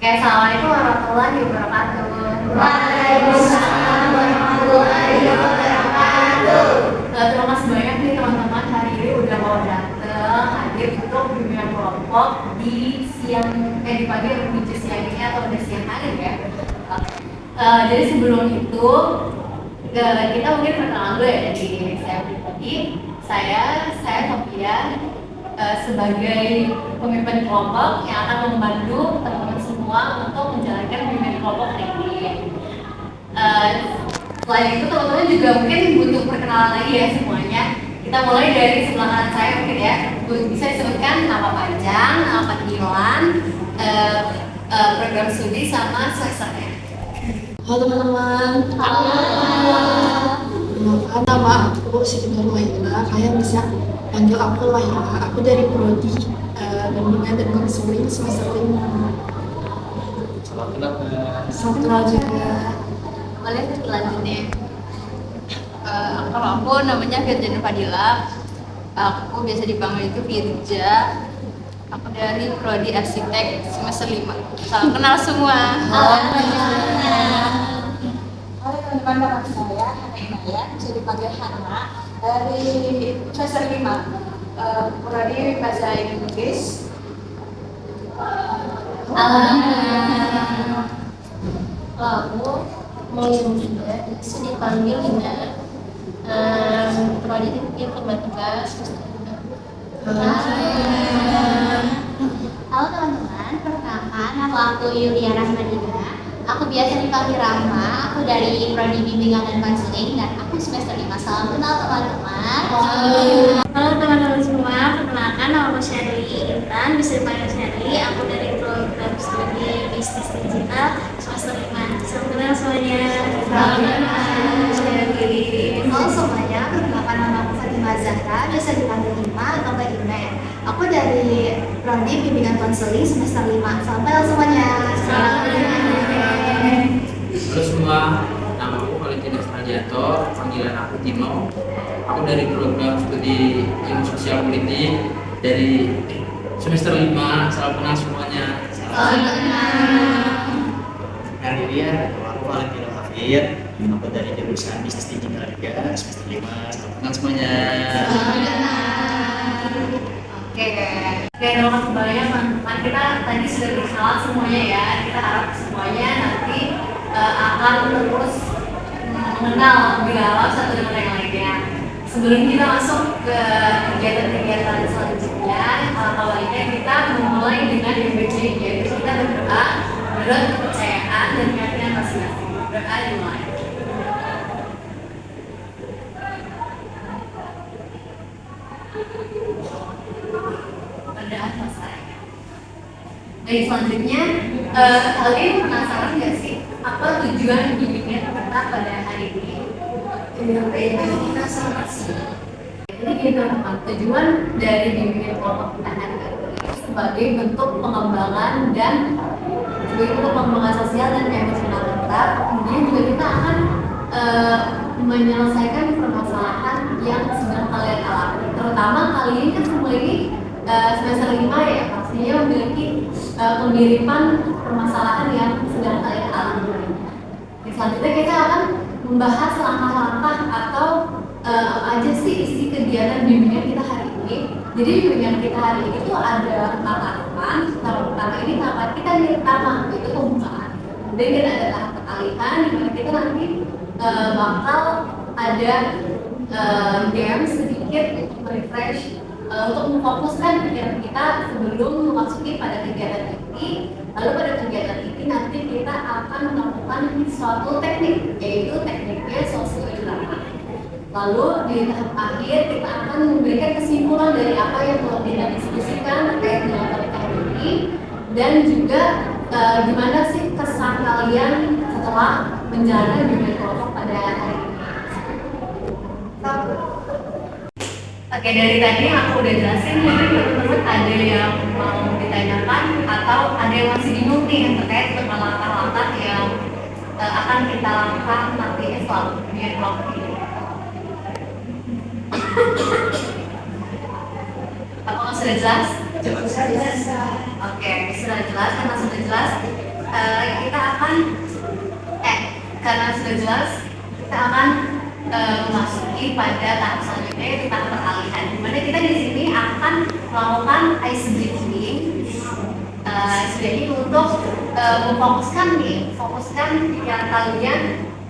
Oke, assalamualaikum warahmatullahi wabarakatuh. Waalaikumsalam warahmatullahi wabarakatuh. Terima kasih banyak nih teman-teman hari ini udah mau datang hadir untuk bimbingan kelompok di di pagi atau di siang ini atau di siang hari ya. Jadi sebelum itu kita mungkin perkenalan dulu ya dari saya pribadi. Saya Sofia sebagai pemimpin kelompok yang akan membantu teman-teman semua untuk menjalankan bimbingan kelompok hari ini. Selain itu teman-teman juga mungkin butuh perkenalan lagi ya semuanya. Kita mulai dari sebelah kanan saya mungkin ya. Bisa disebutkan nama panjang, nama panggilan, program studi sama semesternya. Halo teman-teman. Perkenalkan, nama aku Siti Nurmahila. Kalian bisa panggil aku Laila. Aku dari prodi bimbingan dan konseling semester 5. Salam kenal juga. Kalian selanjutnya. Kalau aku namanya Firjana Fadila. Aku biasa dipanggil itu Firja. Aku dari prodi arsitek semester 5. Salam kenal semua. Halo teman-teman, nama saya Hana Inaya, bisa dipanggil Hana, dari semester 5, prodi bahasa Inggris. Kalau aku mau juga bisa dipanggil Lina, prodi informatika semester 5. Halo teman-teman, perkenalkan nama aku Yulia Rahmadina. Aku biasa dipanggil Rama. Aku dari prodi bimbingan dan konseling dan aku semester 5. Salam kenal teman-teman. Halo teman-teman semua, perkenalkan nama aku Sherly Intan, bisa dipanggil Sherly. Aku dari program studi bisnis digital semester 5. Salam kenal semuanya. Salam kenal. Halo semuanya, perkenalkan nama aku Fatimah Zahra, biasa dipanggil Ima atau Mbak Ina ya. Aku dari prodi bimbingan konseling semester 5. Salam kenal semuanya. Salam kenal. Halo semua, nama aku Valentina Sarjanto, panggilan aku Timo. Aku dari program studi ilmu sosial politik dari semester 5. Salam kenal semuanya. Salam kenal. Hadirin, aku Valentino Hafid. Aku dari jurusan bisnis digital juga semester 5. Salam kenal semuanya. Salam kenal. Oke, terima kasih banyak teman-teman. Kita tadi sudah berkenalan semuanya ya. Kita harap semuanya nanti akan terus mengenal lebih dalam satu dengan yang lainnya. Sebelum kita masuk ke kegiatan-kegiatan selanjutnya, kalau lainnya kita memulai dengan yang basic, yaitu kita berdoa menurut kepercayaan dan keyakinan masing-masing. Berdoa dimulai. Berdoa selesai. Baik, selanjutnya kalian penasaran nggak sih apa tujuan bimbingan kita pada hari ini? Kita sama sih. Jadi gini teman-teman, tujuan dari bimbingan kelompok kita hari ini sebagai bentuk pengembangan dan sebagai bentuk pengembangan sosial dan emosional kita. Kemudian juga kita akan menyelesaikan permasalahan yang sedang kalian alami. Terutama kali ini kan semua ini semester 5 ya, pastinya memiliki kemiripan permasalahan yang sedang kalian alami. Selanjutnya kita akan membahas langkah-langkah atau apa aja sih isi kegiatan bimbingan kita hari ini. Jadi bimbingan kita hari ini tuh ada tahapan. Tahap pertama ini tahapan kita yang pertama itu pembukaan. Kemudian kita ada tahap peralihan di mana kita nanti bakal ada game sedikit refresh untuk memfokuskan pikiran kita sebelum memasuki pada kegiatan ini. Lalu pada kegiatan ini nanti kita akan melakukan suatu teknik, yaitu tekniknya sosiodrama. Lalu di tahap akhir kita akan memberikan kesimpulan dari apa yang telah kita diskusikan terkait dengan topik hari ini, dan juga gimana sih kesan kalian setelah menjalankan bimbingan kelompok pada hari ini. Oke, dari tadi aku udah jelasin, mungkin teman-teman ada yang mau ditanyakan atau ada yang masih bingung nih terkait dengan langkah-langkah yang akan kita lakukan nanti setelah bimbingan kelompok ini. Apakah sudah jelas? Jelas. Oke, sudah jelas, karena sudah jelas kita akan karena sudah jelas kita akan memasuki pada tahap selanjutnya yaitu tahap peralihan, di mana kita di sini akan melakukan ice breaking untuk memfokuskan pikiran kalian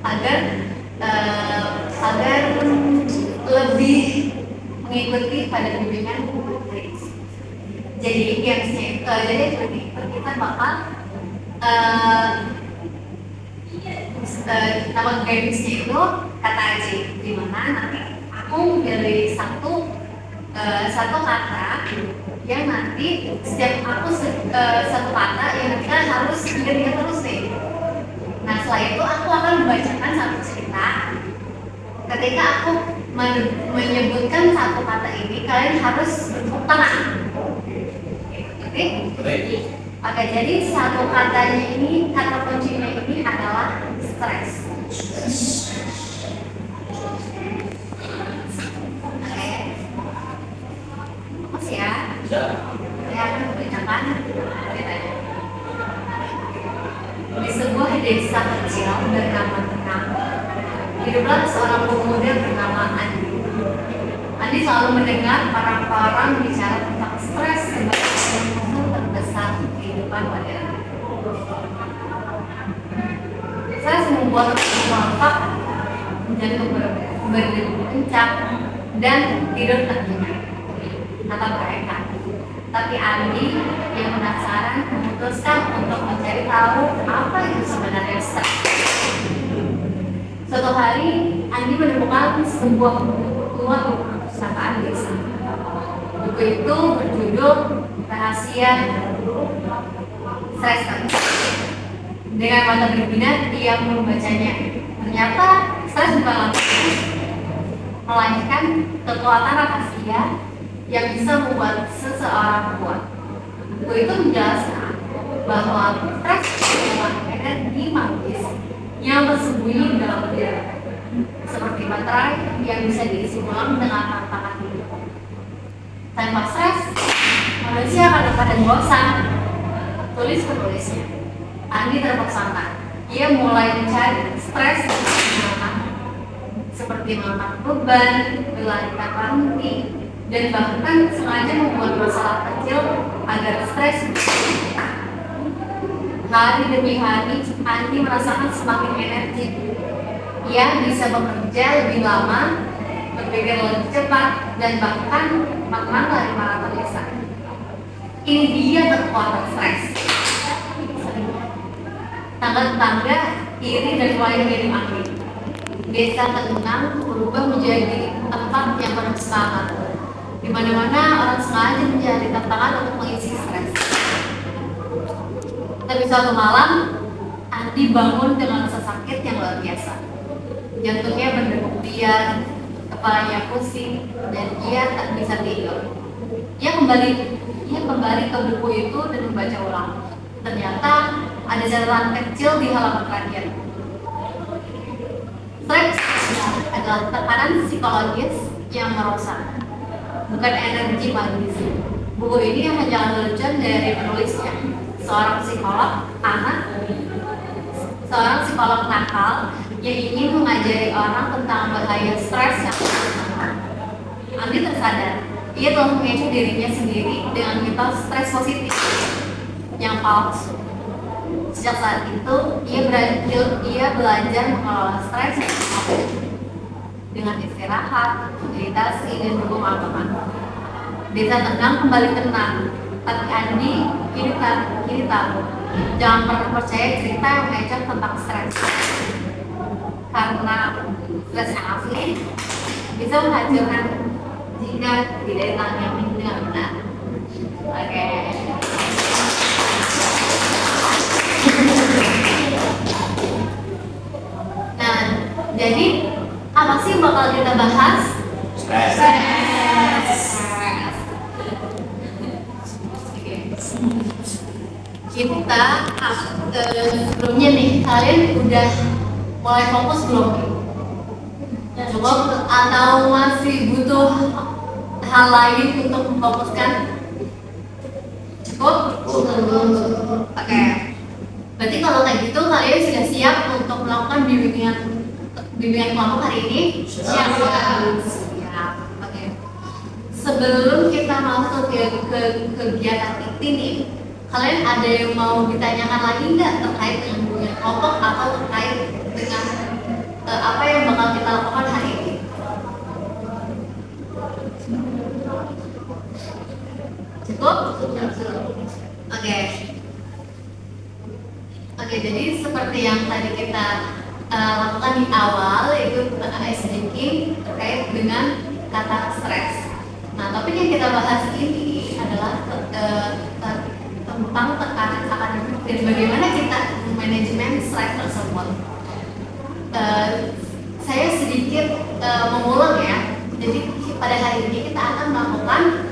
agar lebih mengikuti pada bimbingan Grace. Jadi gamesnya jadi seperti itu, kita bakal nama gamesnya itu kata aja, di mana nanti aku pilih satu kata yang nanti setiap aku satu kata yang nanti kan harus ingat terus nih. Nah setelah itu aku akan membacakan satu cerita. Ketika aku menyebutkan satu kata ini, kalian harus bertepuk tangan. Oke? Oke, jadi satu katanya ini, kata kuncinya ini adalah stres. Oke. Masih ya? Saya akan membacakan ceritanya. Di sebuah desa kecil bernama Tenang, hiduplah seorang pemuda bernama Andi. Andi selalu mendengar orang-orang bicara tentang stres sebagai musuh terbesar kehidupan modern. Stres membuat otak jantung berdegup kencang dan tidur tak nyenyak, kata mereka. Tapi Andi yang penasaran memutuskan untuk mencari tahu apa itu sebenarnya stres. Suatu hari, Andi menemukan sebuah buku tua perpustakaan desa. Buku itu berjudul Rahasia Stres. Dengan mata berminat, dia membacanya. Ternyata stres bukanlah melainkan kekuatan rahasia yang bisa membuat seseorang kuat. Buku itu menjelaskan bahwa stres adalah energi magis yang bersembunyi dalam diri, seperti baterai yang bisa diisi ulang dengan tantangan hidup. Tanpa stres, manusia akan terkadang bosan. Tulis penulisnya. Andi terpesona. Ia mulai mencari stres seperti mengangkat beban, berlari tanpa henti, dan bahkan sengaja membuat masalah kecil agar stres. Hari demi hari, Andi merasakan semakin energi. Ia bisa bekerja lebih lama, berpikir lebih cepat, dan bahkan menang dari maraton desa. Ini dia kekuatan stres. Tangga-tangga iri dan mulai minim Andi. Desa Tenang berubah menjadi tempat yang penuh semangat. Di mana-mana orang sengaja mencari tantangan untuk mengisi stres. Tapi suatu malam, Andi bangun dengan rasa sakit yang luar biasa. Jantungnya berdegup liar, kepalanya pusing, dan ia tak bisa tidur. Ia kembali ke buku itu dan membaca ulang. Ternyata ada catatan kecil di halaman terakhir. Stres adalah tekanan psikologis yang merusak, bukan energi magis. Buku ini hanya lelucon dari penulisnya, seorang psikolog nakal yang ingin mengajari orang tentang bahaya stres yang berlebihan. Andi tersadar, ia telah mengecoh dirinya sendiri dengan mitos stres positif yang palsu. Sejak saat itu, ia belajar mengelola stres dengan istirahat, meditasi, dan berdoa. Desa Tenang kembali tenang, tapi Andi kini tahu, jangan pernah percaya cerita yang mengecoh tentang stres, karena stres yang asli bisa menghancurkan jika tidak ditangani dengan benar. Oke. Nah, jadi apa sih yang bakal kita bahas? Stres. Kita sebelumnya nih, kalian udah mulai fokus belum? Cukup atau masih butuh hal lain untuk memfokuskan? Cukup? Oke. Berarti kalau kayak gitu kalian sudah siap untuk melakukan bimbingan kelompok hari ini? Siap. Siap. Oke. Sebelum kita masuk ke kegiatan itu nih, kalian ada yang mau ditanyakan lagi nggak terkait dengan bimbingan kelompok atau terkait dengan apa yang bakal kita lakukan hari ini? Cukup? Oke. Oke, jadi seperti yang tadi kita lakukan di awal, yaitu ice breaking terkait dengan kata stres. Nah, topik yang kita bahas ini adalah tentang tekanan akademik dan bagaimana kita manajemen stres tersebut. Saya sedikit mengulang ya. Jadi pada hari ini kita akan melakukan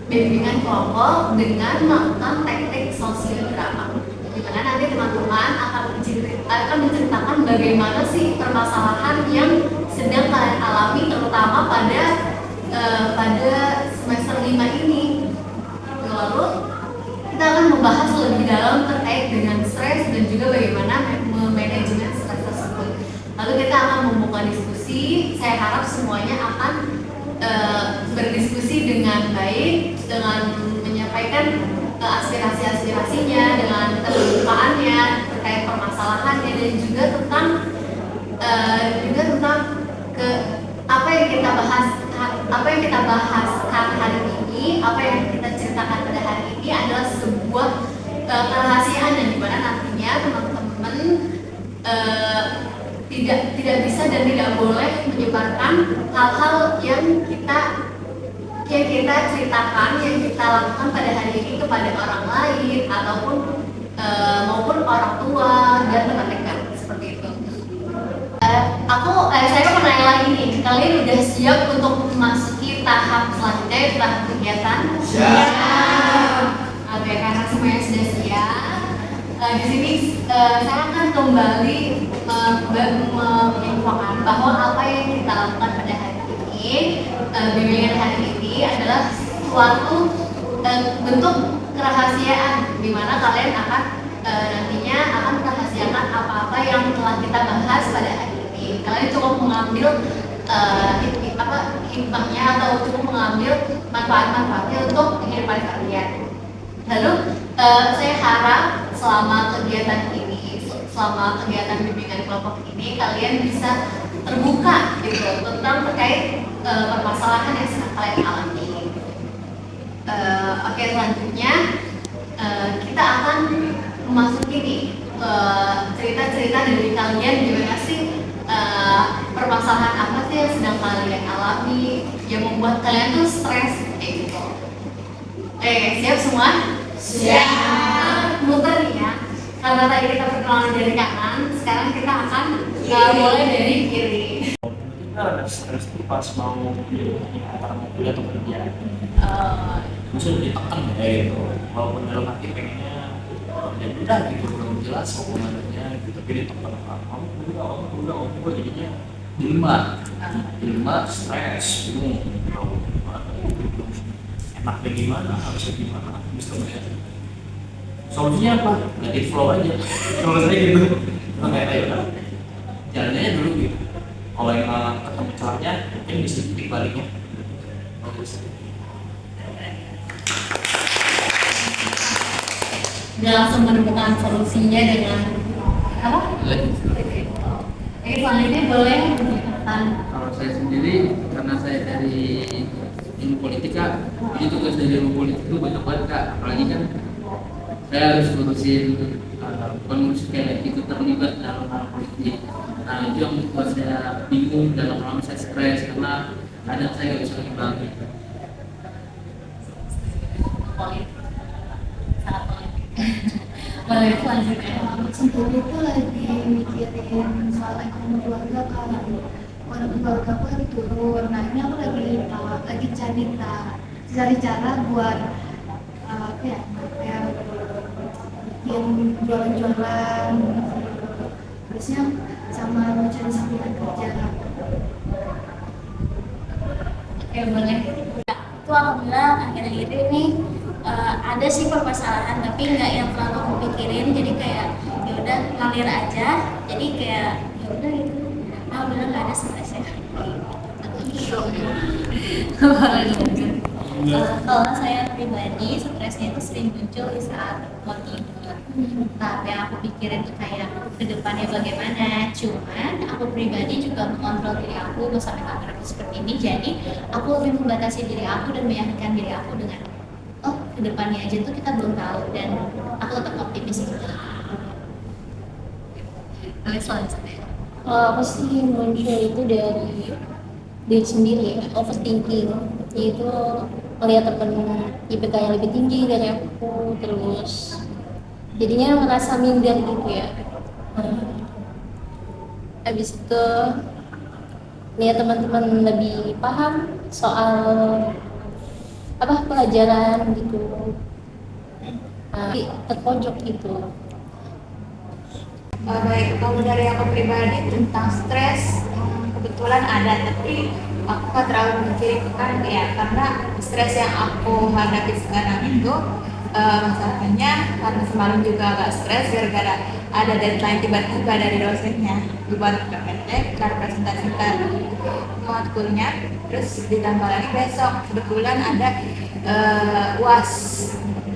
bimbingan kelompok dengan melakukan teknik sosiodrama, di mana nanti teman-teman akan menceritakan bagaimana sih permasalahan yang sedang kalian alami, terutama pada semester 5 ini. Lalu kita akan membahas lebih dalam terkait dengan stres dan juga bagaimana manajemen stres tersebut. Lalu kita akan membuka diskusi. Saya harap semuanya akan berdiskusi dengan baik, dengan menyampaikan aspirasi-aspirasinya, dengan keterbukaannya terkait permasalahannya, dan juga tentang apa yang kita bahaskan hari ini, apa yang kita ceritakan pada hari ini adalah sebuah kerahasiaan yang dimana nantinya teman-teman tidak bisa dan tidak boleh menyebarkan hal-hal yang kita ceritakan, yang kita lakukan pada hari ini kepada orang lain ataupun maupun orang tua dan teman dekat, seperti itu. Saya mau nanya lagi nih, kalian udah siap untuk memasuki tahap selanjutnya, yaitu tahap kegiatan? Siap. Oke, karena semuanya sudah siap, di sini saya akan kembali menginfokan bahwa apa yang kita lakukan pada hari ini, bimbingan hari ini adalah suatu bentuk kerahasiaan, di mana kalian akan nantinya akan merahasiakan apa-apa yang telah kita bahas pada hari ini. Kalian cukup mengambil hikmahnya atau cukup mengambil manfaat-manfaatnya untuk kehidupan kalian. Lalu saya harap selama kegiatan bimbingan kelompok ini kalian bisa terbuka gitu tentang terkait permasalahan yang sedang kalian alami. Oke, selanjutnya kita akan memasuki nih cerita-cerita dari kalian, gimana sih permasalahan apa sih yang sedang kalian alami yang membuat kalian tuh stres kayak gitu. Siap semua? Siap. Muter nih ya. Karena tadi kita perkenalan dari kanan, sekarang kita akan mulai dari kiri. Kita ada stres tuh pas mau antara mau kuliah atau kerja. Maksudnya ditekan ya gitu. Walaupun dalam hati pengennya ya udah gitu, belum jelas hubungannya gitu, tapi ditekan kamu udah jadinya dilema, stres, bingung enaknya gimana, harusnya gimana, bisa melihat solusinya apa? Let it flow aja. Kalau saya gitu, kayak ayo kan, jalannya dulu gitu. Kalau emang ketemu caranya, mungkin bisa titik baliknya. Dia langsung menemukan solusinya dengan apa? Selanjutnya boleh menceritakan. Kalau saya sendiri, karena saya dari ilmu politika, jadi tugas dari ilmu politik itu banyak banget Kak. Apalagi kan saya harus ngurusin bukan ngurusin kayak ikut terlibat dalam hal politik. Nah itu yang membuat saya bingung dan lama-lama saya stres karena kadang saya nggak bisa ngimbangi. Politik, sangat politik. Boleh selanjutnya. Sendiri itu lagi mikirin soal ekonomi keluarga kan. Ekonomi keluarga aku lagi turun. Nah ini aku lagi cari cara buat bikin jualan-jualan. Terusnya sama mencari sampingan kerja. Oke, boleh. Itu alhamdulillah akhir-akhir ini ada sih permasalahan tapi nggak yang terlalu aku pikirin, jadi kayak ya udah ngalir aja, jadi kayak ya udah gitu. Alhamdulillah nggak ada stresnya. Kalau saya pribadi stresnya itu sering muncul di saat mau tidur. Tapi yang aku pikirin tuh kayak ke depannya bagaimana. Cuman aku pribadi juga mengontrol diri aku sampai aku seperti ini. Jadi aku lebih membatasi diri aku dan meyakinkan diri aku dengan ke depannya aja tuh kita belum tahu, dan aku tetap optimis gitu. Aku sih muncul itu dari diri sendiri ya, overthinking, yaitu melihat temen IPK yang lebih tinggi dari aku, terus jadinya merasa minder gitu ya. Habis itu lihat teman-teman lebih paham soal pelajaran gitu, terpojok gitu. Baik, kalau dari aku pribadi tentang stres, kebetulan ada, tapi aku nggak terlalu memikirkan ya, karena stres yang aku hadapi sekarang itu masalahnya karena semalam juga agak stres gara-gara ada deadline tiba-tiba dari dosennya dibuat pendek karena presentasikan matkulnya, terus ditambah lagi besok kebetulan ada UAS,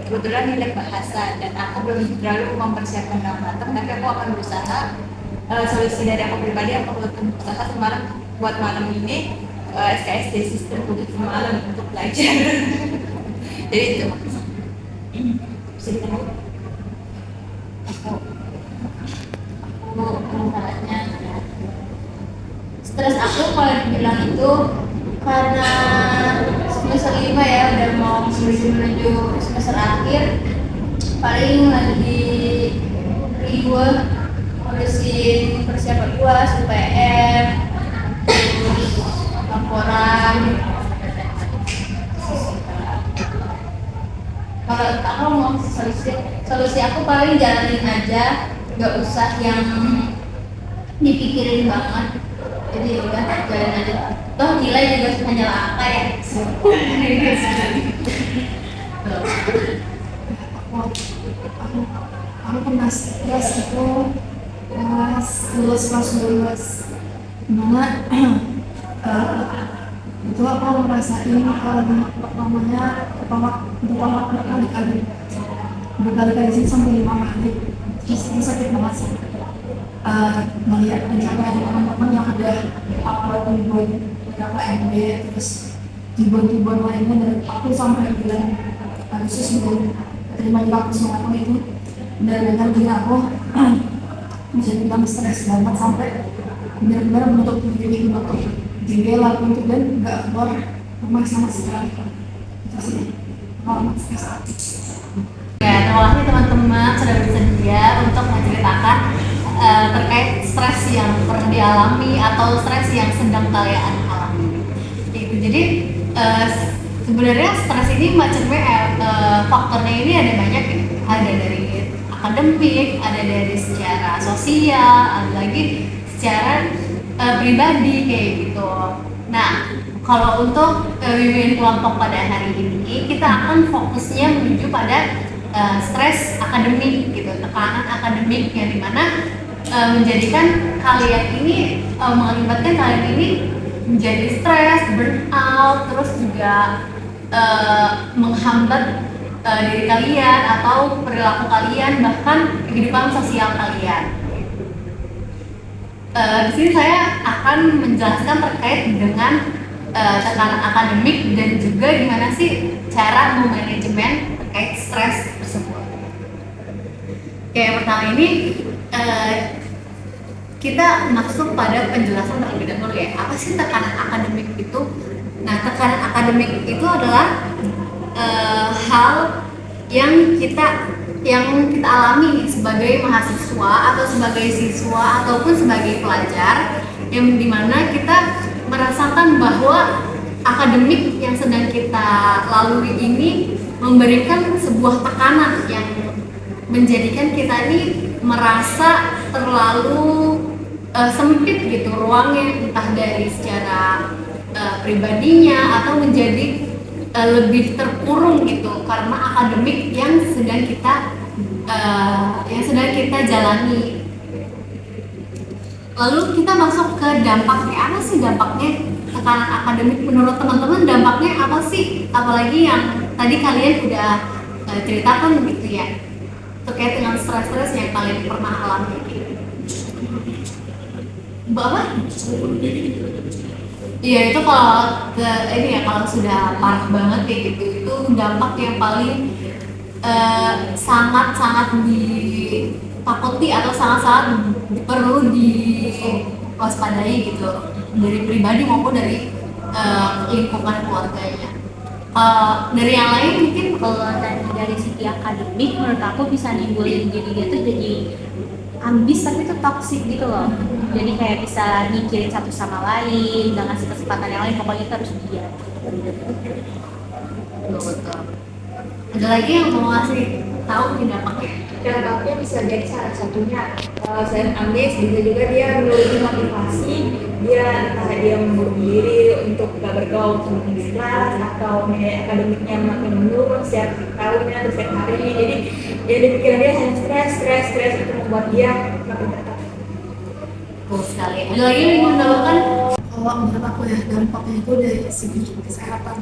kebetulan nilai bahasa, dan aku belum terlalu mempersiapkan dengan matang, tapi aku akan berusaha. Solusi dari aku pribadi, aku berusaha semalam buat malam ini SKSD sistem untuk semalam untuk belajar. Jadi itu bisa ditanya. Aku masalahnya stres aku kalau dibilang itu karena semester 5 ya, udah mau menuju semester akhir, paling lagi ribut ngurusin persiapan UAS, UPM, terus laporan. Kalau mau solusi aku paling jalanin aja, nggak usah yang dipikirin banget. Jadi udah jalan aja. Toh nilai juga hanya angka ya. Aku pernah stres itu pas lulus kelas 12, dimana itu aku ngerasain pertama berkali-kali sih sampai 5 kali, terus itu sakit banget sih. Melihat pencapaian teman-teman yang udah upload ribuan beberapa MB, terus ribuan lainnya, dan aku sampai bulan Agustus belum terima di kampus aku itu benar-benar bikin aku bisa dibilang stres banget, sampai benar-benar menutup diri untuk jendela untuk dan nggak keluar rumah sama sekali. Itu sih pengalaman stres. Ya, terima kasih teman-teman sudah bersedia untuk menceritakan terkait stres yang pernah dialami atau stres yang sedang kalian alami. Jadi sebenarnya stres ini macamnya faktornya ini ada banyak ya. Ada dari akademik, ada dari secara sosial, ada lagi secara pribadi kayak gitu. Nah, kalau untuk bimbingan kelompok pada hari ini kita akan fokusnya menuju pada stres akademik gitu, tekanan akademik yang dimana menjadikan kalian ini mengakibatkan kalian ini menjadi stres, burnout, terus juga menghambat diri kalian atau perilaku kalian, bahkan kehidupan sosial kalian. Di sini saya akan menjelaskan terkait dengan tekanan akademik dan juga gimana sih cara memanajemen terkait stres tersebut. Oke, yang pertama ini kita masuk pada penjelasan terlebih dahulu ya. Apa sih tekanan akademik itu? Nah, tekanan akademik itu adalah hal yang kita alami sebagai mahasiswa atau sebagai siswa ataupun sebagai pelajar, yang dimana kita merasakan bahwa akademik yang sedang kita lalui ini memberikan sebuah tekanan yang menjadikan kita ini merasa terlalu sempit gitu ruangnya, entah dari secara pribadinya atau menjadi lebih terkurung gitu karena akademik yang sedang kita jalani. Lalu kita masuk ke dampaknya. Apa sih dampaknya tekanan akademik menurut teman-teman? Dampaknya apa sih? Apalagi yang tadi kalian udah ceritakan gitu ya, terkait dengan stres-stres yang kalian pernah alami gitu. Apa? Iya, itu kalau kalau sudah parah banget kayak gitu, itu dampak yang paling sangat-sangat ditakuti atau sangat-sangat perlu diwaspadai gitu, dari pribadi maupun dari lingkungan keluarganya. Dari yang lain mungkin Kalau tadi dari segi akademik, menurut aku bisa nimbulin diri dia tuh jadi ambis tapi tuh toxic gitu loh. Jadi kayak bisa mikirin satu sama lain, nggak ngasih kesempatan yang lain, pokoknya kita harus diam. betul. Ada lagi yang mau ngasih tahu di dampaknya? Dampaknya bisa jadi salah satunya selain ambis, bisa juga dia memiliki motivasi, dia entah dia membunuh diri untuk gak bergaul sama teman kelas atau nilai akademiknya makin menurun setiap tahunnya atau setiap harinya. Jadi ya di pikiran dia hanya stres itu membuat dia makin tertekan. Betul sekali. Ada lagi yang mau menambahkan? Kalau menurut aku ya, dampaknya itu dari segi kesehatan.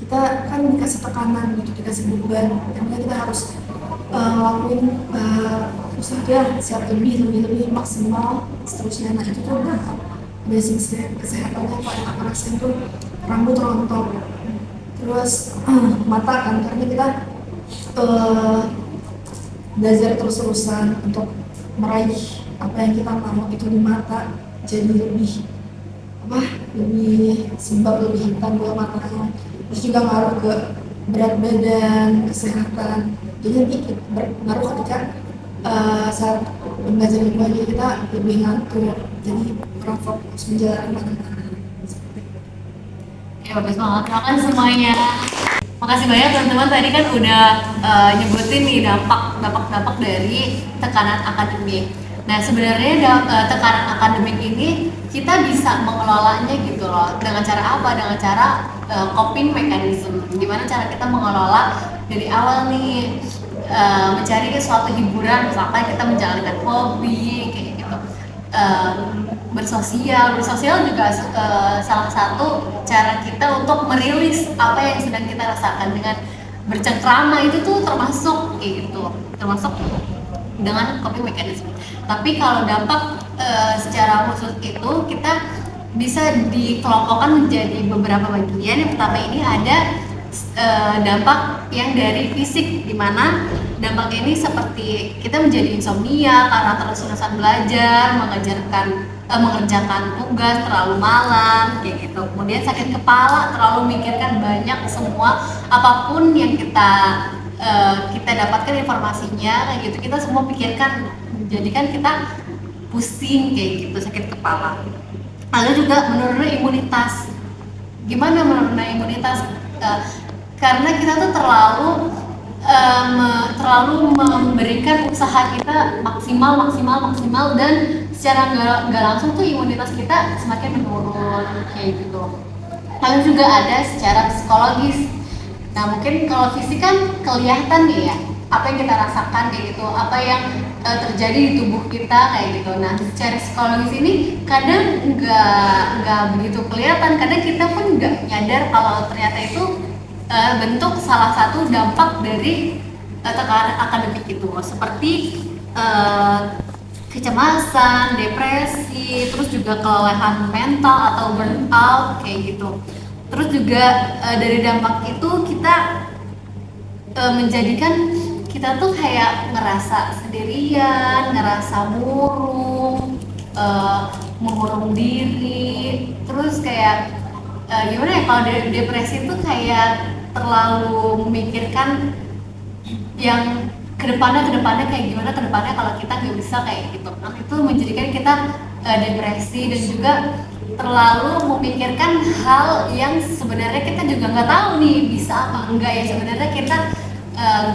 Kita kan dikasih tekanan gitu, dikasih beban, yang kita harus lakuin usaha siap lebih maksimal seterusnya. Nah itu tuh dampak basic kesehatannya. Kalau yang aku rasain tuh rambut rontok, terus mata kan, karena kita belajar terus-terusan untuk meraih apa yang kita mau itu di mata, jadi lebih sebab lebih hitam bola matanya. Terus juga ngaruh ke berat badan, kesehatan. Jadi nanti berpengaruh ketika saat pembelajaran lagi kita lebih ngantuk, jadi kurang fokus menjalankan mana-mana. Ya bagus banget, terima kasih semuanya. Makasih banyak teman-teman, tadi kan udah nyebutin nih dampak dari tekanan akademik. Nah sebenarnya tekanan akademik ini kita bisa mengelolanya gitu loh. Dengan cara apa? Dengan cara coping mechanism. Gimana cara kita mengelola dari awal nih, mencari suatu hiburan, misalkan kita menjalankan hobi kayak gitu. Bersosial juga salah satu cara kita untuk merilis apa yang sedang kita rasakan. Dengan bercengkrama itu tuh termasuk kayak gitu, termasuk dengan coping mechanism. Tapi kalau dampak secara khusus itu kita bisa dikelompokkan menjadi beberapa bagian. Yang pertama ini ada dampak yang dari fisik, di mana dampak ini seperti kita menjadi insomnia karena terus-terusan belajar, mengerjakan tugas terlalu malam kayak gitu. Kemudian sakit kepala, terlalu memikirkan banyak semua apapun yang kita dapatkan informasinya kayak gitu, kita semua pikirkan, menjadikan kita pusing kayak gitu, sakit kepala. Lalu juga menurunnya imunitas. Gimana menurunnya imunitas? Karena kita tuh terlalu memberikan usaha kita maksimal dan secara nggak langsung tuh imunitas kita semakin menurun kayak gitu. Lalu juga ada secara psikologis. Nah mungkin kalau fisik kan kelihatan nih ya, apa yang kita rasakan kayak gitu, apa yang terjadi di tubuh kita kayak gitu. Nah secara psikologis ini kadang nggak begitu kelihatan, kadang kita pun nggak nyadar kalau ternyata itu bentuk salah satu dampak dari tekanan akademik itu, seperti kecemasan, depresi, terus juga kelelahan mental atau burnout kayak gitu. Terus juga dari dampak itu kita menjadikan kita tuh kayak ngerasa sendirian, ngerasa mengurung diri, terus kayak gimana ya, kalau depresi itu kayak terlalu memikirkan yang kedepannya kayak gimana kedepannya kalau kita nggak bisa kayak gitu. Nah itu menjadikan kita depresi, dan juga terlalu memikirkan hal yang sebenarnya kita juga nggak tahu nih bisa apa enggak ya. Sebenarnya kita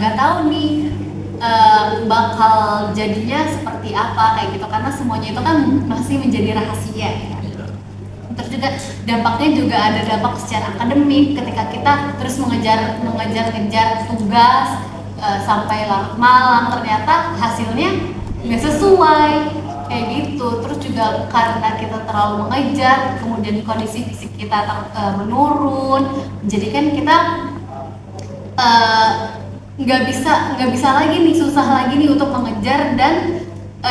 nggak tahu nih bakal jadinya seperti apa kayak gitu, karena semuanya itu kan masih menjadi rahasia ya. Terus juga dampaknya juga ada dampak secara akademik ketika kita terus mengejar tugas sampai larut malam, ternyata hasilnya nggak sesuai kayak gitu. Terus juga karena kita terlalu mengejar, kemudian kondisi fisik kita menurun, menjadikan kita nggak bisa lagi nih, susah lagi nih untuk mengejar, dan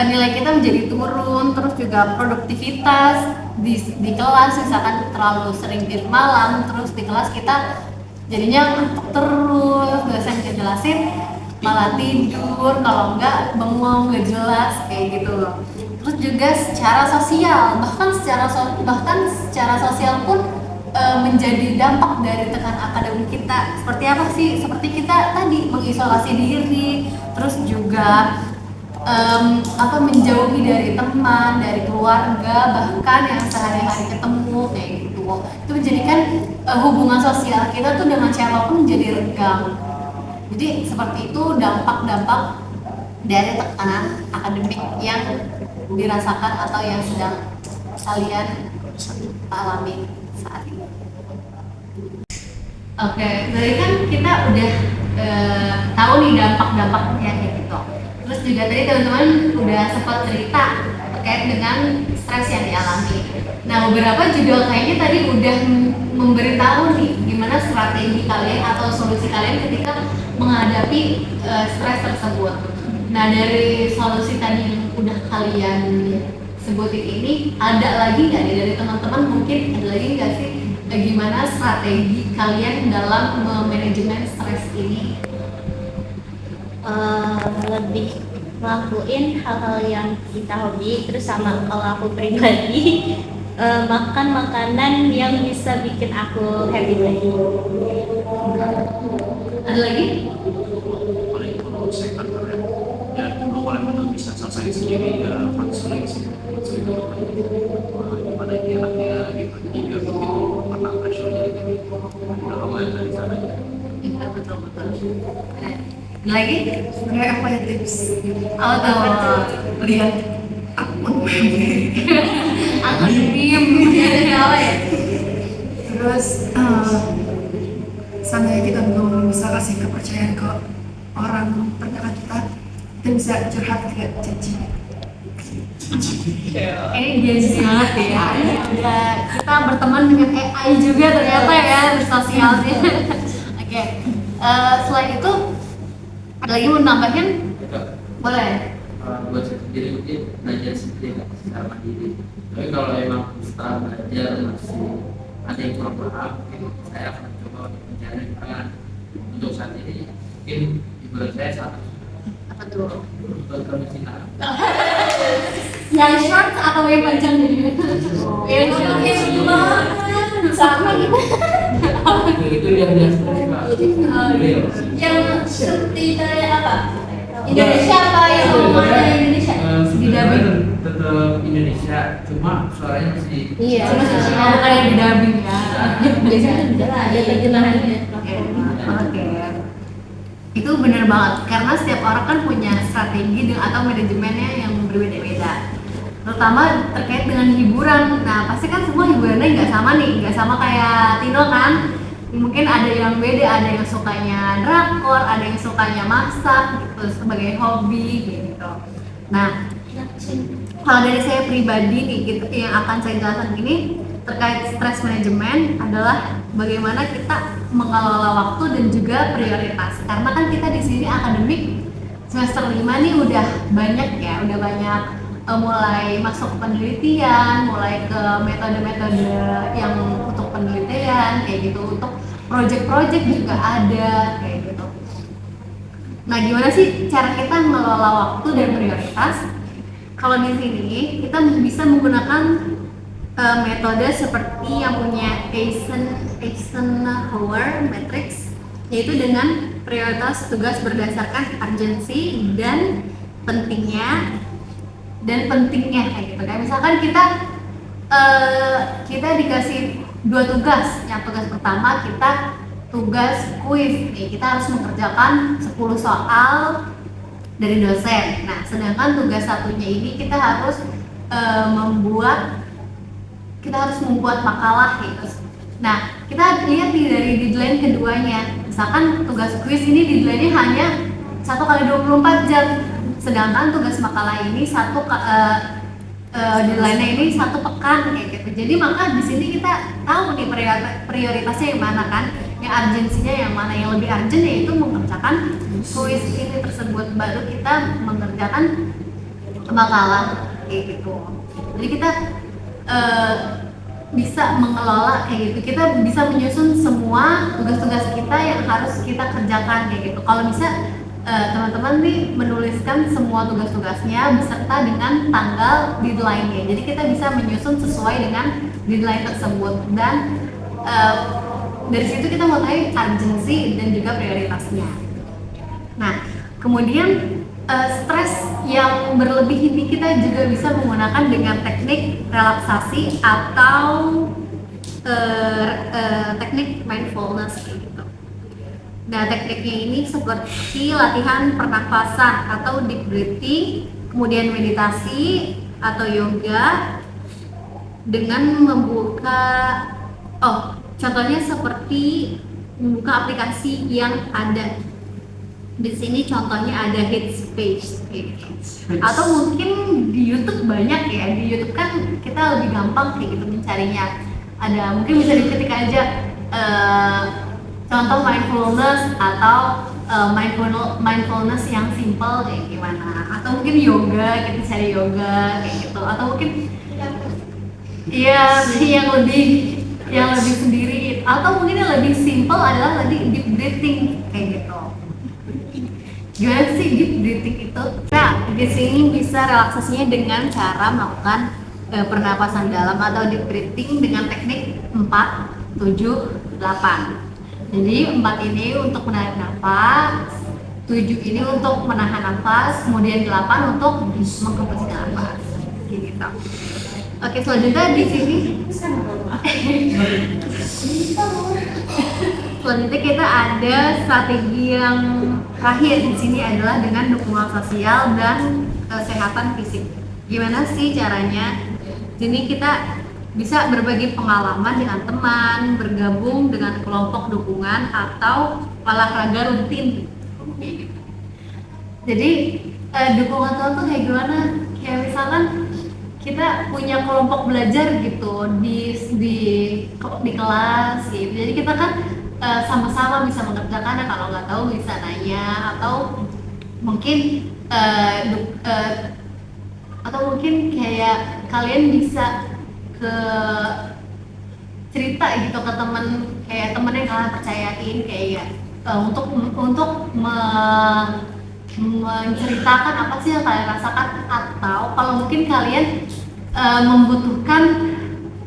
nilai kita menjadi turun. Terus juga produktivitas di kelas, misalkan terlalu sering tidur malam, terus di kelas kita jadinya ngantuk terus, dosen ngejelasin malah tidur, kalau enggak bengong, nggak jelas kayak gitu loh. Terus juga secara sosial, bahkan secara sosial pun menjadi dampak dari tekanan akademik kita. Seperti apa sih? Seperti kita tadi mengisolasi diri, terus juga menjauhi dari teman, dari keluarga, bahkan yang sehari-hari ketemu kayak gitu. Itu menjadikan hubungan sosial kita tuh dengan siapapun menjadi renggang. Jadi seperti itu dampak-dampak dari tekanan akademik yang dirasakan atau yang sedang kalian alami saat ini. Oke, jadi kan kita udah tahu nih dampak-dampaknya kayak gitu. Terus juga tadi teman-teman udah sempat cerita terkait dengan stres yang dialami. Nah, beberapa juga kayaknya tadi udah memberitahu nih gimana strategi kalian atau solusi kalian ketika menghadapi stres tersebut. Nah, dari solusi tadi yang udah kalian sebutin ini, ada lagi nggak nih dari teman-teman? Mungkin ada lagi nggak sih gimana strategi kalian dalam manajemen stres ini? Lebih ngelakuin hal-hal yang kita hobi, terus sama kalau aku pribadi makan makanan yang bisa bikin aku happy lagi. Ada lagi? Paling kalau saya kantor ya kalau memang bisa selesai sendiri ya konseling sih, konseling gimana enaknya gitu, jadi biar begitu karena pressure-nya gitu udah lama ya dari sana ya. Iya, betul. Lagi? Sebenarnya apa ya tips? Lihat Akun akun tim apa ya? terus sampai kita belum bisa kasih kepercayaan ke orang terdekat kita bisa curhat ke Cici. Ini gengsi banget ya. Kita berteman dengan AI juga ternyata ya, bersosialnya. Oke. Selain itu ada lagi mau nambahin? Boleh. Buat saya sendiri mungkin belajar sendiri secara mandiri. Tapi kalau emang setelah belajar masih ada yang kurang paham, mungkin saya akan mencoba untuk mencari peran. Untuk saat ini mungkin hiburan saya satu. Apa tuh? Buat kami Cina. Yang short atau yang panjang nih? Yang short yang sama gitu. Itu yang stres Pak. Yang seperti kayak apa? Indonesia apa yang ngomongnya Indonesia? Di dubbing tetap Indonesia, cuma suaranya masih bukan yang di dubbing ya. Biasanya ada terjemahannya. Oke. Itu benar banget, karena setiap orang kan punya strategi atau manajemennya yang berbeda-beda. Terutama terkait dengan hiburan. Nah, pasti kan semua hiburannya nggak sama kayak Tino kan. Mungkin ada yang beda, ada yang sukanya drakor, ada yang sukanya masak gitu sebagai hobi gitu. Nah, kalau dari saya pribadi nih gitu, yang akan saya jelaskan ini terkait stress management adalah bagaimana kita mengelola waktu dan juga prioritas. Karena kan kita di sini akademik semester 5 nih udah banyak mulai masuk penelitian, mulai ke metode-metode yang untuk penelitian kayak gitu, untuk project-project juga ada kayak gitu. Nah, gimana sih cara kita mengelola waktu dan prioritas? Kalau di sini kita bisa menggunakan metode seperti yang punya Eisenhower Matrix, yaitu dengan prioritas tugas berdasarkan urgensi dan pentingnya kayak gitu. Kayak misalkan kita dikasih 2 tugas. Yang tugas pertama kita tugas kuis. Kita harus mengerjakan 10 soal dari dosen. Nah, sedangkan tugas satunya ini kita harus membuat kita harus membuat makalah gitu. Nah, kita lihat nih dari deadline keduanya. Misalkan tugas kuis ini deadline-nya hanya 1 kali 24 jam. Sedangkan tugas makalah ini deadline-nya ini 1 pekan kayak gitu. Jadi maka di sini kita tahu nih prioritasnya yang mana kan, yang urgensinya yang mana, yang lebih urgent yaitu mengerjakan kuis ini tersebut, baru kita mengerjakan makalah kayak gitu. Jadi kita bisa mengelola kayak gitu, kita bisa menyusun semua tugas-tugas kita yang harus kita kerjakan kayak gitu. Kalau bisa teman-teman nih menuliskan semua tugas-tugasnya beserta dengan tanggal deadline-nya. Jadi kita bisa menyusun sesuai dengan deadline tersebut, dan dari situ kita mau tahu urgensi dan juga prioritasnya. Nah, kemudian stres yang berlebih ini kita juga bisa menggunakan dengan teknik relaksasi atau teknik mindfulness gitu. Nah, tekniknya ini seperti latihan pernafasan atau deep breathing, kemudian meditasi atau yoga dengan membuka, contohnya seperti membuka aplikasi yang ada di sini. Contohnya ada Headspace gitu. Atau mungkin di YouTube banyak ya. Di YouTube kan kita lebih gampang kayak gitu mencarinya. Ada, mungkin bisa diketik aja contoh mindfulness atau mindfulness yang simple kayak gimana. Atau mungkin yoga, kita cari yoga kayak gitu. Atau mungkin iya yang lebih sendiri. Atau mungkin yang lebih simple adalah tadi deep breathing kayak gitu. Gimana sih deep breathing itu? Nah, di sini bisa relaksasinya dengan cara melakukan pernapasan dalam atau deep breathing dengan teknik 4, 7, 8. Jadi 4 ini untuk menarik nafas, 7 ini untuk menahan nafas, kemudian 8 untuk menghembuskan nafas. Gitu. Oke, selanjutnya di sini selanjutnya kita ada strategi yang terakhir di sini adalah dengan dukungan sosial dan kesehatan fisik. Gimana sih caranya? Jadi kita bisa berbagi pengalaman dengan teman, bergabung dengan kelompok dukungan atau olahraga rutin. Jadi dukungan tuh kayak gimana? Kayak misalkan kita punya kelompok belajar gitu di kelas gitu. Jadi kita kan sama-sama bisa mengerjakan, kalau nggak tahu bisa nanya, atau mungkin kayak kalian bisa ke cerita gitu ke temen, kayak temen yang kalian percayain kayak untuk menceritakan apa sih yang kalian rasakan, atau kalau mungkin kalian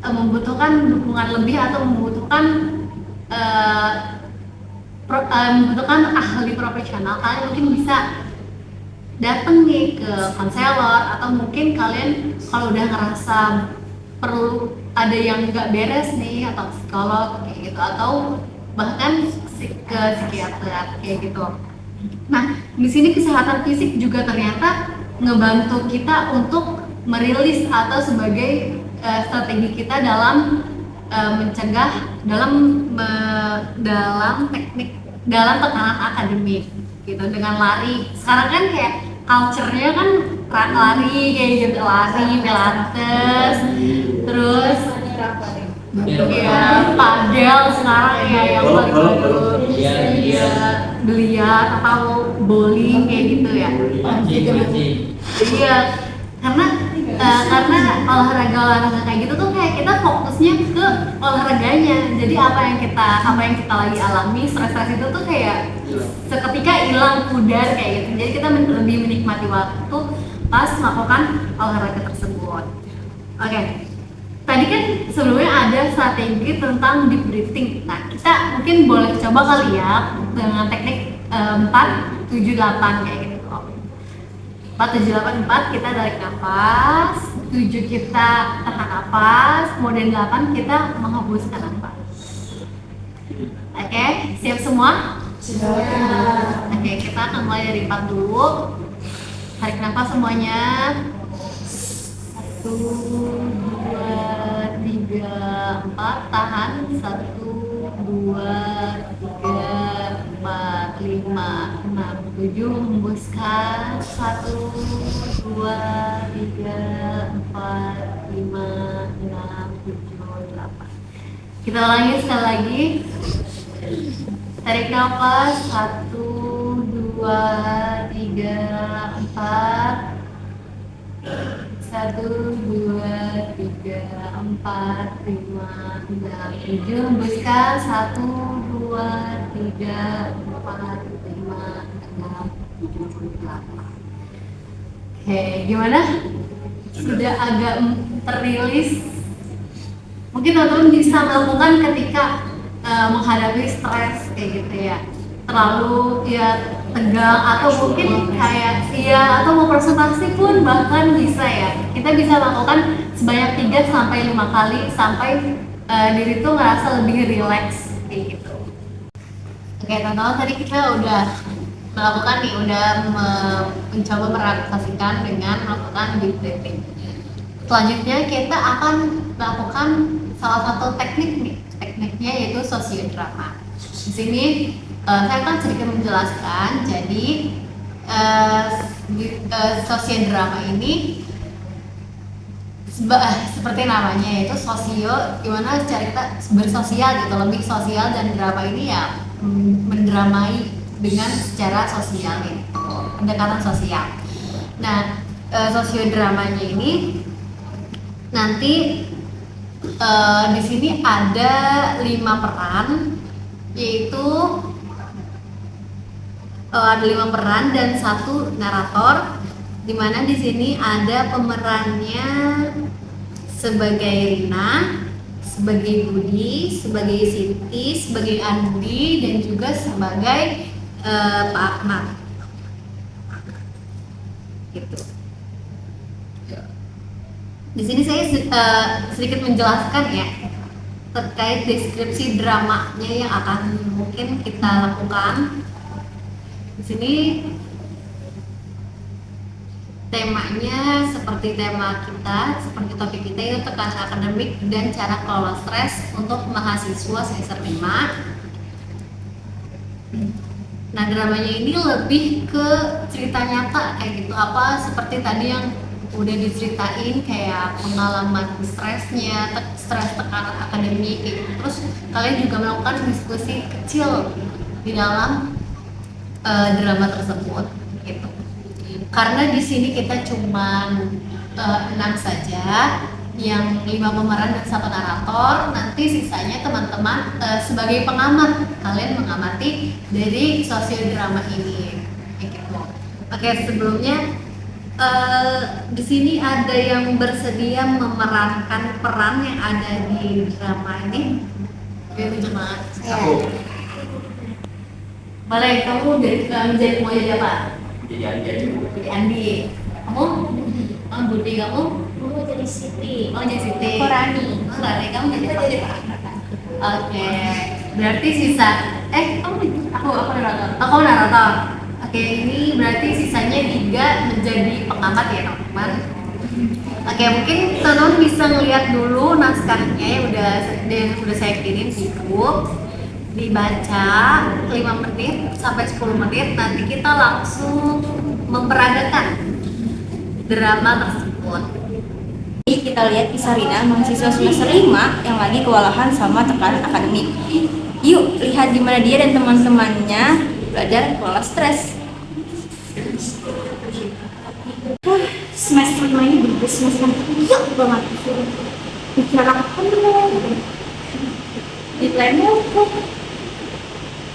membutuhkan dukungan lebih atau membutuhkan ahli profesional, kalian mungkin bisa datang nih ke konselor, atau mungkin kalian kalau udah ngerasa perlu ada yang nggak beres nih, atau psikolog kayak gitu, atau bahkan ke psikiater kayak gitu. Nah, di sini kesehatan fisik juga ternyata ngebantu kita untuk merilis atau sebagai strategi kita dalam mencegah dalam tekanan akademik gitu, dengan lari. Sekarang kan kayak culture-nya kan lari kayak gitu, lari, pilates, terus ya padel sekarang ya yang paling bagus, biliar atau bowling kayak gitu ya. Iya, karena olahraga kayak gitu tuh kayak kita fokusnya ke olahraganya. Jadi apa yang kita lagi alami, stres itu tuh kayak seketika hilang, pudar kayak gitu. Jadi kita lebih menikmati waktu pas melakukan olahraga tersebut. Oke. Tadi kan sebelumnya ada strategi tentang deep breathing. Nah, kita mungkin boleh coba kali ya dengan teknik 4, 7, 8 kayak gitu. 4, 7, 8, 4 kita tarik nafas, 7 kita tahan nafas, kemudian 8 kita menghembuskan nafas. Oke, siap semua? Siap. Oke, kita akan mulai dari 4 dulu. Tarik nafas semuanya. 1, 2, 3, 3, 4, tahan 1, 2, 3, 4, 5, 6, 7, hembuskan 1, 2, 3, 4, 5, 6, 7, 8. Kita ulangi sekali lagi. Tarik nafas 1, 2, 3, 4. 1, 2, 3, 4, 5, 6, 7. Hembuskan 1, 2, 3, 4, 5, 6, 7, 8. Oke, gimana? Sudah agak terrilis. Mungkin teman-teman bisa melakukan ketika menghadapi stres kayak gitu ya, terlalu ya tegang atau mungkin kayak atau mau presentasi pun bahkan bisa ya, kita bisa lakukan sebanyak 3 sampai 5 kali sampai diri tuh ngerasa lebih rileks kayak gitu. Oke teman-teman, tadi kita udah melakukan nih, udah mencoba merelaksasikan dengan melakukan deep breathing. Selanjutnya kita akan melakukan salah satu teknik nih, tekniknya yaitu sosiodrama. Di sini saya akan sedikit menjelaskan. Jadi sosiodrama ini seperti namanya, yaitu sosio, gimana cara kita bersosial gitu, lebih sosial, dan drama ini ya mendramai dengan secara sosial nih, pendekatan sosial. Nah, sosiodramanya ini nanti di sini ada 5 peran, yaitu ada 5 peran dan 1 narator, dimana di sini ada pemerannya sebagai Rina, sebagai Budi, sebagai Siti, sebagai Andi, dan juga sebagai Pak Ahmad. Gitu. Di sini saya sedikit menjelaskan ya terkait deskripsi dramanya yang akan mungkin kita lakukan. Di sini temanya seperti tema kita, seperti topik kita, yaitu tekanan akademik dan cara kelola stres untuk mahasiswa semester 5. Nah, dramanya ini lebih ke cerita nyata kayak gitu, apa seperti tadi yang udah diceritain kayak pengalaman stresnya, stres tekanan akademik gitu. Terus kalian juga melakukan diskusi kecil di dalam drama tersebut gitu. Karena di sini kita cuma 6 saja, yang 5 pemeran dan 1 narator. Nanti sisanya teman-teman sebagai pengamat, kalian mengamati dari sosiodrama ini gitu. Oke, sebelumnya di sini ada yang bersedia memerankan peran yang ada di drama ini. Oke, cuma Aku boleh, kamu jadi mau jadi apa? Jadi Andi aja. Jadi Andi. Kamu? Budi, kamu? Aku jadi Siti. Oh, jadi Siti. Aku Rani. Oh, Rani, kamu jadi apa? Oke, berarti sisa aku narator. Aku narator. Oke, ini berarti sisanya 3 menjadi pengamat ya teman-teman. Oke, mungkin teman-teman bisa ngeliat dulu naskahnya yang udah saya kirim di grup. Dibaca 5 menit sampai 10 menit, nanti kita langsung memperagakan drama tersebut. Kita lihat kisah Rina, mahasiswa semester 5 yang lagi kewalahan sama tekanan akademik. Yuk lihat gimana dia dan teman-temannya belajar kelola stres. Semester 5 ini bener semester banyak banget. Bicara penuh. Deadline-nya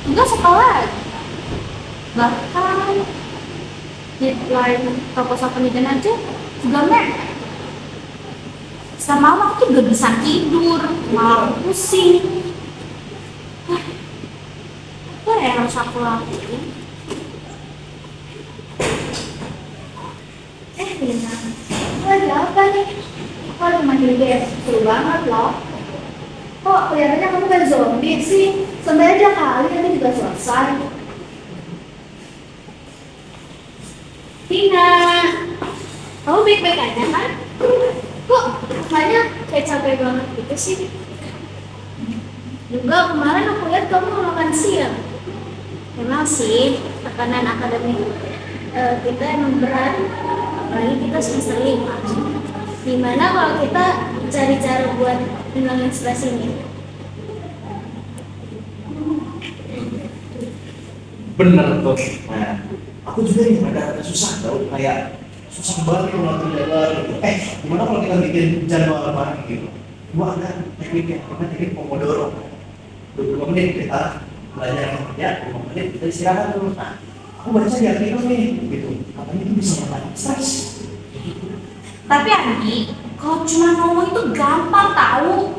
tugas sekolah. Bahkan deadline proposal penelitian aja juga mepet. Sama aku tuh gak bisa tidur, malah pusing. Apa yang harus aku lakuin? Rina, lu lagi apa nih? Aku lagi main game, seru banget loh. Kok kelihatannya kamu kayak zombie sih? Sampai aja kali, nanti juga selesai. Tina, kamu baik-baik aja kan? Kok mukanya kayak capek banget gitu sih? Juga kemarin aku lihat kamu makan siang. Memang sih, tekanan akademik kita emang berat, apalagi kita semester 5. Gimana kalau kita cari cara buat ngilangin stres ini? Bener tuh. Nah, aku juga nih ada susah tau, kayak susah banget kalau ngatur jadwal gitu. Gimana kalau kita bikin jadwal bareng gitu? Gua ada tekniknya, namanya teknik Pomodoro. 25 menit kita belajar kerja, 5 menit kita istirahat dulu. Nah, aku baca di artikel nih, gitu. Katanya itu bisa mengurangi stres. Tapi Andi, kalau cuma ngomong itu gampang tahu.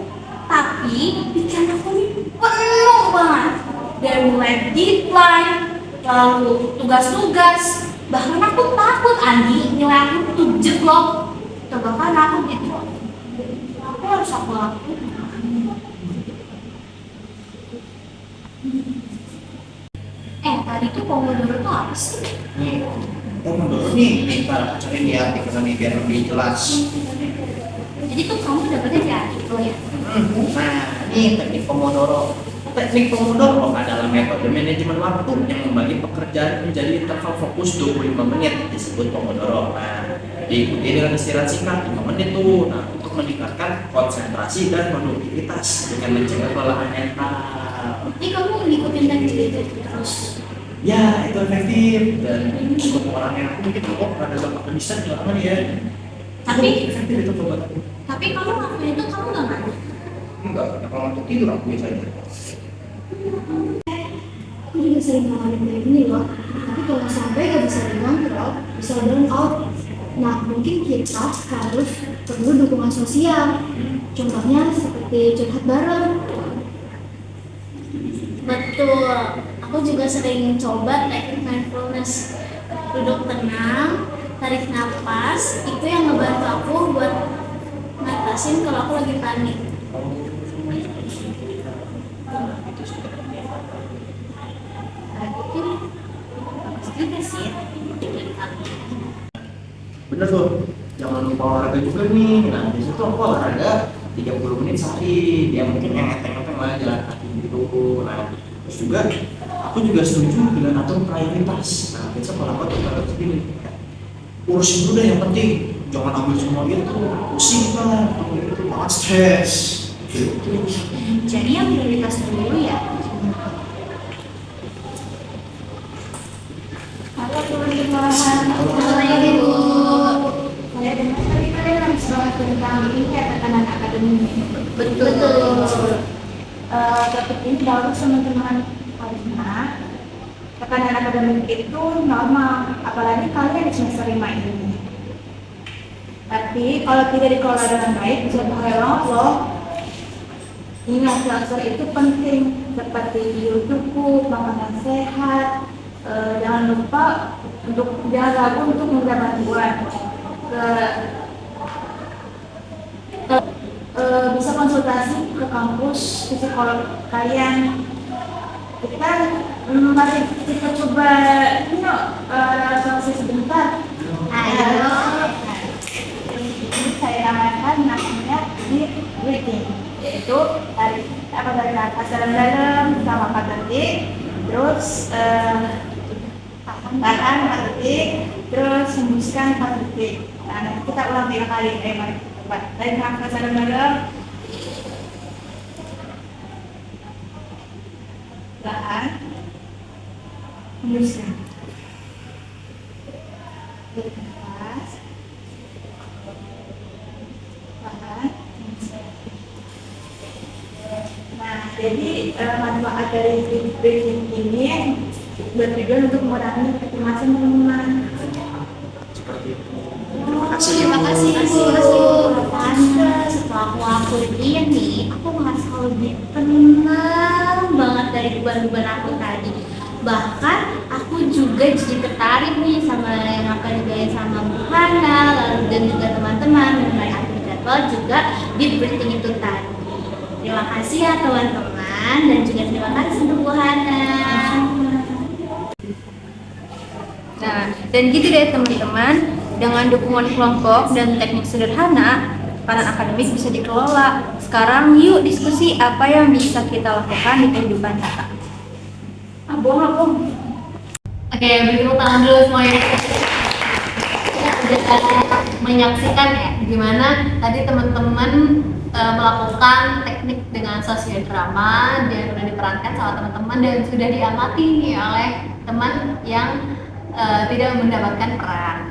Tapi pikiran aku ini penuh banget. Dari mulai deadline, lalu tugas-tugas. Bahkan aku takut Andi, nilai aku tuh jeblok. Bahkan aku gitu. Apa harus aku lakukan? Tadi tuh Pomodoro tuh apa sih? Nih, Pomodoro nih, kita cari di artikel nih biar lebih jelas. Jadi tuh kamu dapetnya di artikel ya? Nah, ini teknik Pomodoro. Teknik Pomodoro adalah metode manajemen waktu yang membagi pekerjaan menjadi interval fokus 25 menit, disebut Pomodoro. Nah, diikuti dengan istirahat singkat 5 menit tuh. Nah, untuk meningkatkan konsentrasi dan produktivitas dengan mencegah kelelahan mental. Ini kamu ngikutin teknik itu terus? Ya, itu efektif dan untuk orang yang aku mungkin ada bakat bisa nggak ya. Tapi efektif itu buat aku. Tapi kamu ngakuin itu kamu nggak ngantuk? Enggak, kalau untuk tidur aku bisa aja. Aku juga sering ngalamin kayak gini loh. Tapi kalau sampai gak bisa dikontrol, bisa burn out. Nah, mungkin kita harus perlu dukungan sosial. Contohnya seperti curhat bareng. Betul, aku juga sering coba teknik mindfulness. Duduk tenang, tarik nafas, itu yang ngebantu aku buat ngatasin kalau aku lagi panik. Juga sih. Bener tuh, jangan lupa olahraga juga nih. Nah, di situ aku olahraga 30 menit sehari. Dia mungkin yang enteng-enteng lah, jalan kaki gitu. Nah, terus juga aku juga setuju dengan atur prioritas. Nah, biasa kalau aku tuh harus gini, urusin dulu deh yang penting. Jangan ambil semua itu, pusing kan, ambil itu banget stres. Gitu. Jadi yang prioritas dulu ya. Halo teman-teman. Halo Ibu. Saya dengar tadi kalian harus bahas tentang ini ya, tekanan akademik. Betul. Topik ini bagus teman-teman, karena tekanan akademik itu normal, apalagi kalian di semester 5 ini. Tapi kalau tidak dikelola dengan baik bisa bahaya banget loh. Ingat, belajar itu penting, seperti tidur cukup, makanan sehat. Jangan lupa jangan ragu untuk minta bantuan bisa konsultasi ke kampus psikolog kalian. Kita mari kita coba relaksasi sebentar. Ayo. Ini saya namakan namanya deep breathing, yaitu dari nafas dalam-dalam selama 4 detik, terus tahan 4 detik, terus hembuskan 4 detik. Nah, nanti kita ulang 3 kali. Ayo mari kita coba. Tarik nafas dalam-dalam, tahan, hembuskan. Tarik nafas, tahan, hembuskan. Nah, jadi manfaat dari deep breathing ini bertujuan untuk mengurangi kecemasan teman-teman. Terima kasih Ibu. Pantes setelah aku lakuin ini, aku merasa lebih tenang banget dari beban-beban aku tadi. Bahkan aku juga jadi tertarik nih sama yang akan dibayain sama Bu Hana, lalu dan juga teman-teman mengenai atur jadwal juga di breathing itu tadi. Terima kasih ya teman-teman, dan juga terima kasih untuk Bu Hana. Nah, dan gitu deh teman-teman, dengan dukungan kelompok dan teknik sederhana, tekanan akademis bisa dikelola. Sekarang yuk diskusi apa yang bisa kita lakukan di kehidupan nyata. Oke, beri tepuk tangan dulu semuanya. Kita sudah menyaksikan ya gimana tadi teman-teman melakukan teknik dengan sosiodrama dan sudah diperankan sama teman-teman dan sudah diamati nih oleh teman yang tidak mendapatkan peran.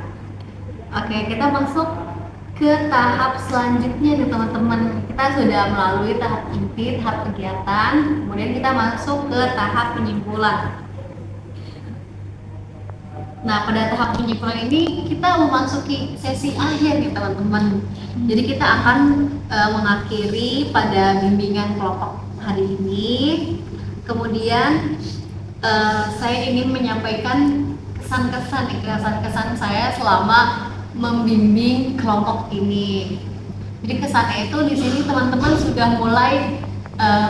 Oke, kita masuk ke tahap selanjutnya nih teman-teman. Kita sudah melalui tahap inti, tahap kegiatan, kemudian kita masuk ke tahap penyimpulan. Nah, pada tahap penyimpulan ini kita memasuki sesi akhir nih teman-teman. Jadi kita akan mengakhiri pada bimbingan kelompok hari ini. Kemudian saya ingin menyampaikan kesan-kesan saya selama membimbing kelompok ini. Jadi kesannya itu di sini teman-teman sudah mulai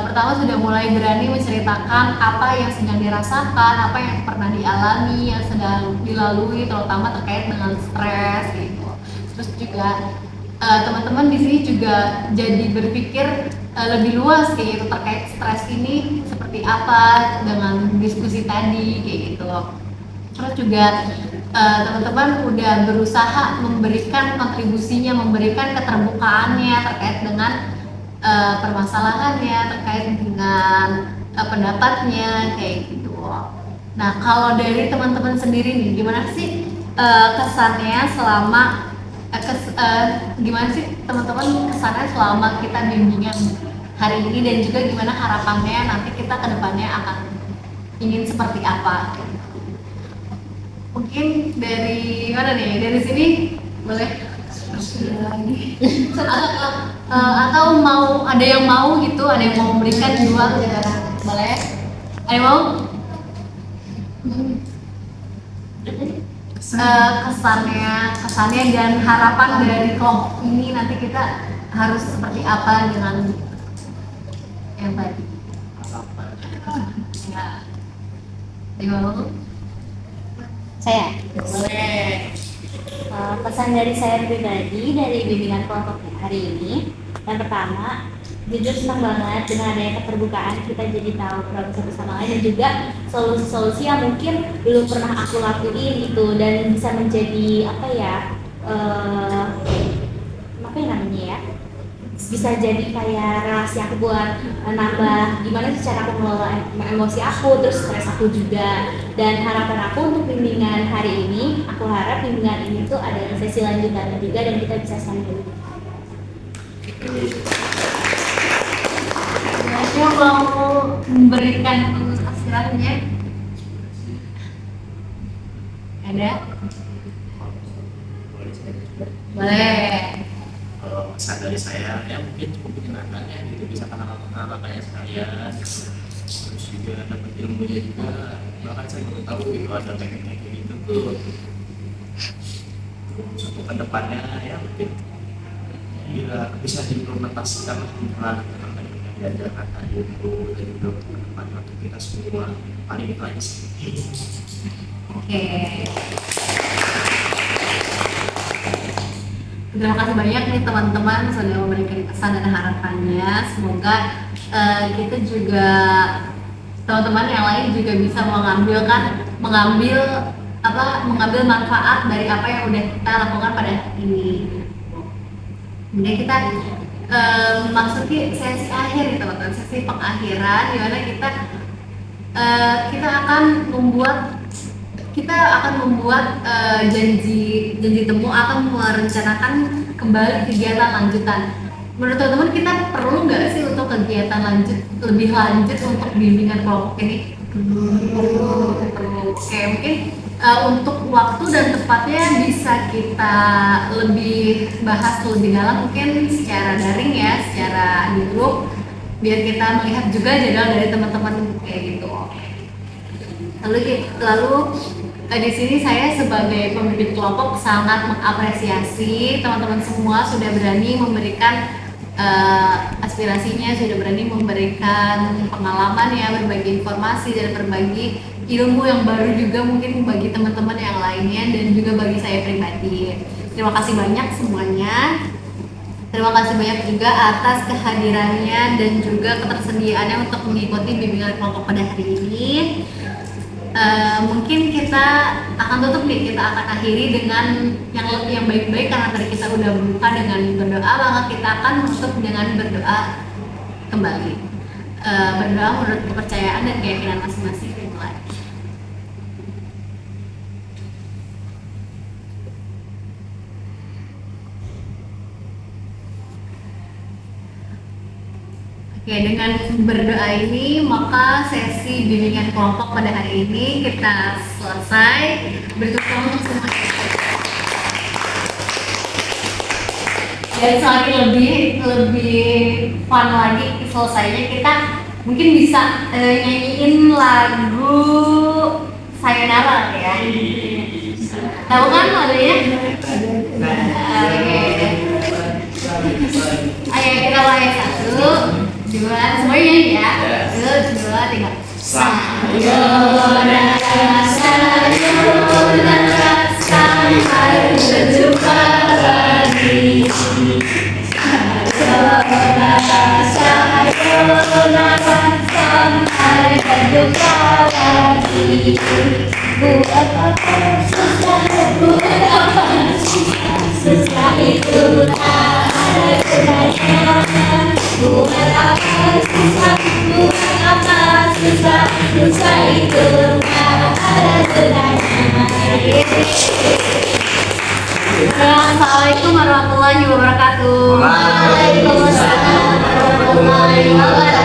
pertama sudah mulai berani menceritakan apa yang sedang dirasakan, apa yang pernah dialami, yang sedang dilalui, terutama terkait dengan stres gitu. Terus juga teman-teman di sini juga jadi berpikir lebih luas kayak gitu terkait stres ini seperti apa dengan diskusi tadi kayak gitu. Terus juga teman-teman udah berusaha memberikan kontribusinya, memberikan keterbukaannya terkait dengan permasalahannya, terkait dengan pendapatnya kayak gitu. Nah, kalau dari teman-teman sendiri nih, gimana sih kesannya selama gimana sih teman-teman kesannya selama kita bimbingan hari ini dan juga gimana harapannya nanti kita ke depannya akan ingin seperti apa? Mungkin dari mana nih? Dari sini boleh? Atau mau ada yang mau gitu, ada yang mau memberikan juga boleh? Ada yang mau? Kesannya dan harapan dari kelompok ini nanti kita harus seperti apa dengan yang tadi? Ya. Ada yang mau? Saya. Boleh. Pesan dari saya pribadi dari bimbingan kelompok hari ini, yang pertama, jujur senang banget dengan adanya keterbukaan, kita jadi tahu problem satu sama lain dan juga solusi-solusi yang mungkin belum pernah aku lakuin gitu dan bisa menjadi apa ya namanya ya, bisa jadi kayak relasi aku buat nambah gimana sih cara aku mengelola emosi aku, terus stres aku juga. Dan harapan aku untuk bimbingan hari ini, aku harap bimbingan ini tuh ada sesi lanjutannya juga dan kita bisa sambung. Saya mau memberikan aspirasinya. Ada? Boleh. Kalau pesan dari saya ya mungkin cukup menyenangkan ya gitu, bisa kenal-kenalnya sekalian, terus juga dapat ilmunya juga. Bahkan saya baru tahu gitu ada teknik gitu tuh. Terus untuk kedepannya ya mungkin bila bisa diimplementasikan dengan diajarkan tadi itu dan juga kedepannya untuk kita semua, paling itu aja sih. Oke. Terima kasih banyak nih teman-teman sudah memberikan pesan dan harapannya. Semoga kita juga teman-teman yang lain juga bisa mengambil manfaat dari apa yang udah kita lakukan pada hari ini. Kemudian kita memasuki sesi akhir nih teman-teman, sesi pengakhiran di mana kita akan membuat janji temu atau merencanakan kembali kegiatan lanjutan. Menurut teman-teman kita perlu nggak sih untuk kegiatan lebih lanjut untuk bimbingan kelompok ini? Perlu. Oke, mungkin untuk waktu dan tempatnya bisa kita lebih bahas lebih dalam mungkin secara daring ya, secara di grup biar kita melihat juga jadwal dari teman-teman kayak gitu. Lalu di sini saya sebagai pemimpin kelompok sangat mengapresiasi teman-teman semua sudah berani memberikan aspirasinya, sudah berani memberikan pengalaman ya, berbagi informasi dan berbagi ilmu yang baru juga mungkin bagi teman-teman yang lainnya dan juga bagi saya pribadi. Terima kasih banyak semuanya. Terima kasih banyak juga atas kehadirannya dan juga ketersediaannya untuk mengikuti bimbingan kelompok pada hari ini. Mungkin kita akan tutup nih, kita akan akhiri dengan yang baik-baik karena tadi kita udah buka dengan berdoa, maka kita akan menutup dengan berdoa kembali. Berdoa menurut kepercayaan dan keyakinan masing-masing. Oke, dengan berdoa ini maka sesi bimbingan kelompok pada hari ini kita selesai. Bertepuk tangan untuk semua. Dan semakin lebih fun lagi selesainya, kita mungkin bisa nyanyiin lagu Sayonara ya. Tahu kan lagunya? Oke. Ayo kita mulai 1, 2, semuanya ya. 1, 2, 3. Sayonara, sayonara, sampai berjumpa lagi. Sayonara, sayonara, sampai berjumpa lagi. Buat apa susah, buat apa susah, susah itu tak ada gunanya. Buat apa susah, buat apa susah, susah itu tak ada gunanya. Assalamualaikum warahmatullahi wabarakatuh. Waalaikumsalam warahmatullahi wabarakatuh.